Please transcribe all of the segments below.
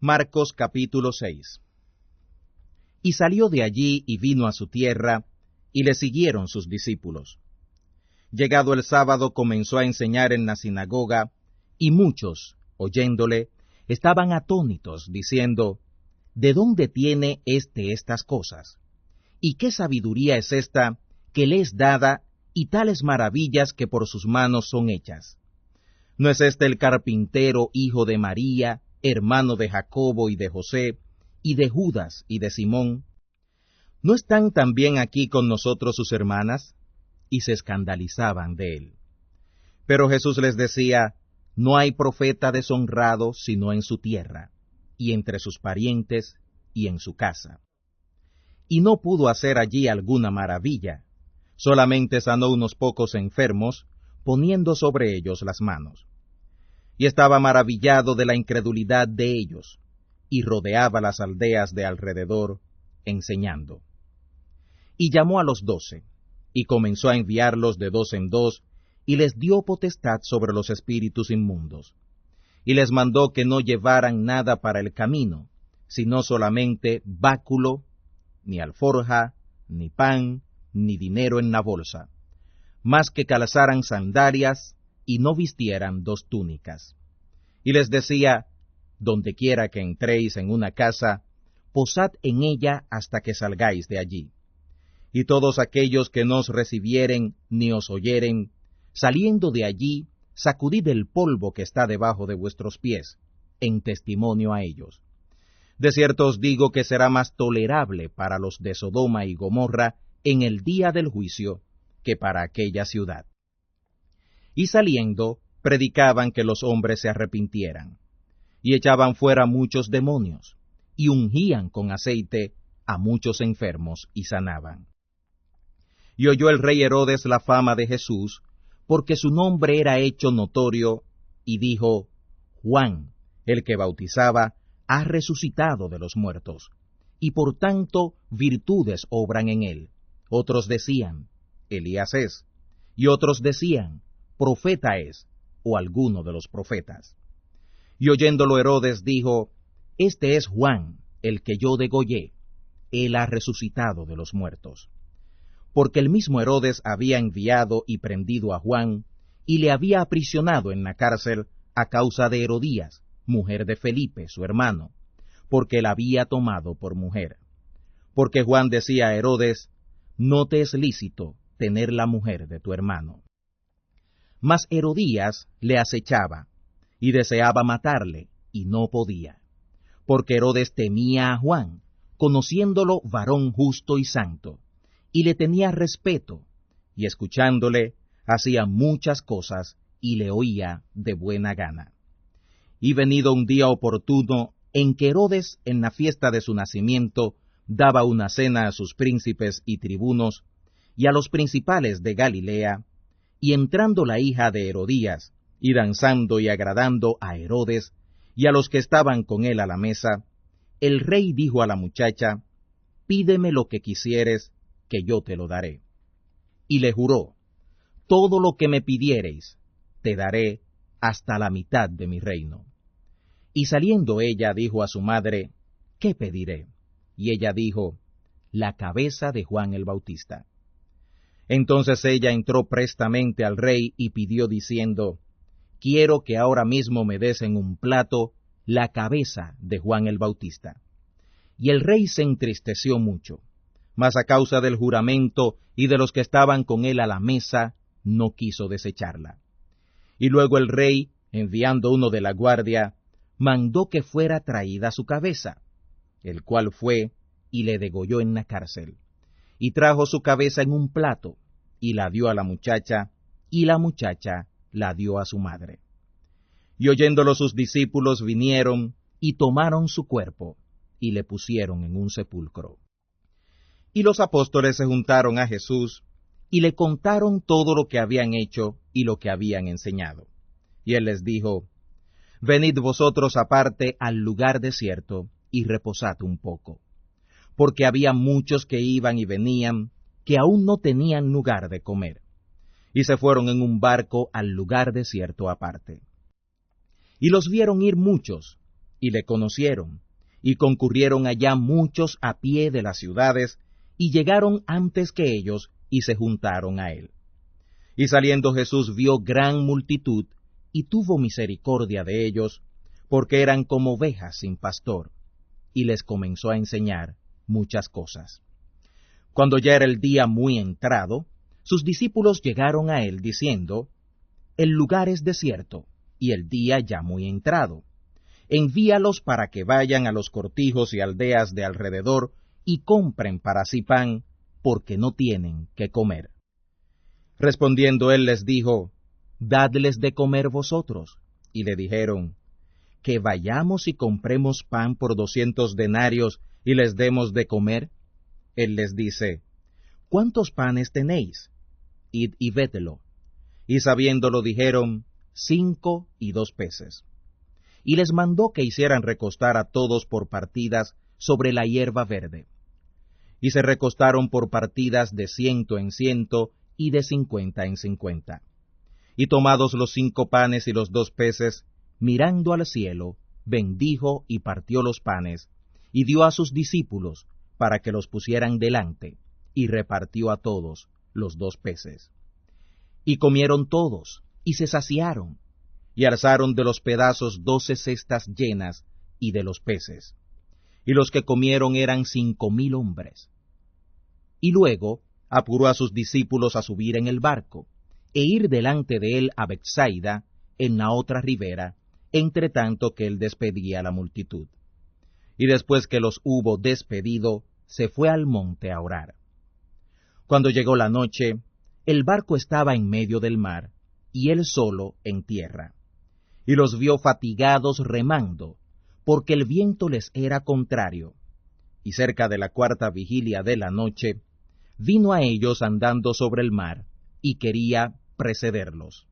Marcos capítulo 6. Y salió de allí y vino a su tierra, y le siguieron sus discípulos. Llegado el sábado comenzó a enseñar en la sinagoga, y muchos, oyéndole, estaban atónitos, diciendo, ¿de dónde tiene estas cosas? ¿Y qué sabiduría es esta que le es dada, y tales maravillas que por sus manos son hechas? ¿No es este el carpintero, hijo de María, hermano de Jacobo y de José, y de Judas y de Simón? ¿No están también aquí con nosotros sus hermanas? Y se escandalizaban de él. Pero Jesús les decía, no hay profeta deshonrado sino en su tierra, y entre sus parientes, y en su casa. Y no pudo hacer allí alguna maravilla, solamente sanó unos pocos enfermos, poniendo sobre ellos las manos. Y estaba maravillado de la incredulidad de ellos, y rodeaba las aldeas de alrededor, enseñando. Y llamó a los 12, y comenzó a enviarlos de 2 en 2, y les dio potestad sobre los espíritus inmundos. Y les mandó que no llevaran nada para el camino, sino solamente báculo, ni alforja, ni pan, ni dinero en la bolsa, más que calzaran sandalias, y no vistieran 2 túnicas. Y les decía, donde quiera que entréis en una casa, posad en ella hasta que salgáis de allí. Y todos aquellos que no os recibieren ni os oyeren, saliendo de allí, sacudid el polvo que está debajo de vuestros pies, en testimonio a ellos. De cierto os digo que será más tolerable para los de Sodoma y Gomorra en el día del juicio que para aquella ciudad. Y saliendo, predicaban que los hombres se arrepintieran, y echaban fuera muchos demonios, y ungían con aceite a muchos enfermos y sanaban. Y oyó el rey Herodes la fama de Jesús, porque su nombre era hecho notorio, y dijo, Juan, el que bautizaba, ha resucitado de los muertos, y por tanto virtudes obran en él. Otros decían, Elías es, y otros decían, profeta es, o alguno de los profetas. Y oyéndolo Herodes dijo, este es Juan, el que yo degollé, él ha resucitado de los muertos. Porque el mismo Herodes había enviado y prendido a Juan, y le había aprisionado en la cárcel a causa de Herodías, mujer de Felipe, su hermano, porque la había tomado por mujer. Porque Juan decía a Herodes, no te es lícito tener la mujer de tu hermano. Mas Herodías le acechaba, y deseaba matarle, y no podía, porque Herodes temía a Juan, conociéndolo varón justo y santo, y le tenía respeto, y escuchándole, hacía muchas cosas, y le oía de buena gana. Y venido un día oportuno, en que Herodes, en la fiesta de su nacimiento, daba una cena a sus príncipes y tribunos, y a los principales de Galilea, y entrando la hija de Herodías, y danzando y agradando a Herodes, y a los que estaban con él a la mesa, el rey dijo a la muchacha, pídeme lo que quisieres, que yo te lo daré. Y le juró, todo lo que me pidiereis, te daré hasta la mitad de mi reino. Y saliendo ella dijo a su madre, ¿qué pediré? Y ella dijo, la cabeza de Juan el Bautista. Entonces ella entró prestamente al rey y pidió diciendo, quiero que ahora mismo me des en un plato la cabeza de Juan el Bautista. Y el rey se entristeció mucho, mas a causa del juramento y de los que estaban con él a la mesa, no quiso desecharla. Y luego el rey, enviando uno de la guardia, mandó que fuera traída su cabeza, el cual fue y le degolló en la cárcel, y trajo su cabeza en un plato, y la dio a la muchacha, y la muchacha la dio a su madre. Y oyéndolo sus discípulos vinieron, y tomaron su cuerpo, y le pusieron en un sepulcro. Y los apóstoles se juntaron a Jesús, y le contaron todo lo que habían hecho y lo que habían enseñado. Y él les dijo, venid vosotros aparte al lugar desierto, y reposad un poco. Porque había muchos que iban y venían, que aún no tenían lugar de comer. Y se fueron en un barco al lugar desierto aparte. Y los vieron ir muchos, y le conocieron, y concurrieron allá muchos a pie de las ciudades, y llegaron antes que ellos, y se juntaron a él. Y saliendo Jesús vio gran multitud, y tuvo misericordia de ellos, porque eran como ovejas sin pastor, y les comenzó a enseñar muchas cosas. Cuando ya era el día muy entrado, sus discípulos llegaron a él diciendo: El lugar es desierto, y el día ya muy entrado. Envíalos para que vayan a los cortijos y aldeas de alrededor y compren para sí pan, porque no tienen qué comer. Respondiendo él les dijo: Dadles de comer vosotros. Y le dijeron: Que vayamos y compremos pan por 200 denarios y les demos de comer. Él les dice: ¿Cuántos panes tenéis? Id y védelo. Y sabiéndolo dijeron: 5 y 2 peces. Y les mandó que hicieran recostar a todos por partidas sobre la hierba verde. Y se recostaron por partidas de 100 en 100 y de 50 en 50. Y tomados los 5 panes y los 2 peces, mirando al cielo, bendijo y partió los panes, y dio a sus discípulos para que los pusieran delante, y repartió a todos los 2 peces. Y comieron todos, y se saciaron, y alzaron de los pedazos 12 cestas llenas, y de los peces. Y los que comieron eran 5000 hombres. Y luego apuró a sus discípulos a subir en el barco, e ir delante de él a Betsaida, en la otra ribera, entre tanto que él despedía a la multitud. Y después que los hubo despedido, se fue al monte a orar. Cuando llegó la noche, el barco estaba en medio del mar, y él solo en tierra. Y los vio fatigados remando, porque el viento les era contrario. Y cerca de la 4ª vigilia de la noche, vino a ellos andando sobre el mar, y quería precederlos.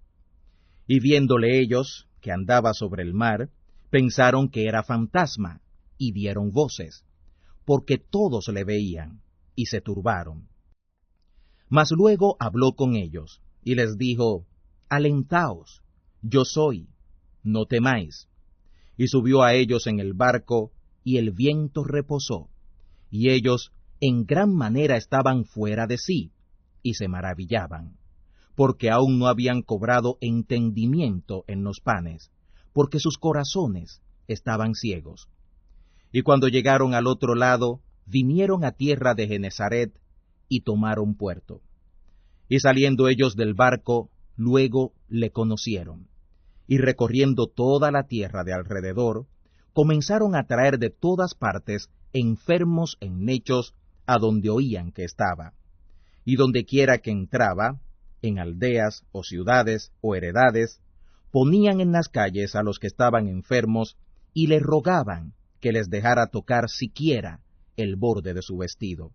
Y viéndole ellos, que andaba sobre el mar, pensaron que era fantasma, y dieron voces, porque todos le veían, y se turbaron. Mas luego habló con ellos, y les dijo: Alentaos, yo soy, no temáis. Y subió a ellos en el barco, y el viento reposó, y ellos en gran manera estaban fuera de sí, y se maravillaban, porque aún no habían cobrado entendimiento en los panes, porque sus corazones estaban ciegos. Y cuando llegaron al otro lado, vinieron a tierra de Genesaret, y tomaron puerto. Y saliendo ellos del barco, luego le conocieron, y recorriendo toda la tierra de alrededor, comenzaron a traer de todas partes enfermos en lechos a donde oían que estaba. Y donde quiera que entraba, en aldeas o ciudades o heredades, ponían en las calles a los que estaban enfermos, y le rogaban que les dejara tocar siquiera el borde de su vestido.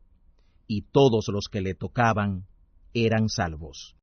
Y todos los que le tocaban eran salvos.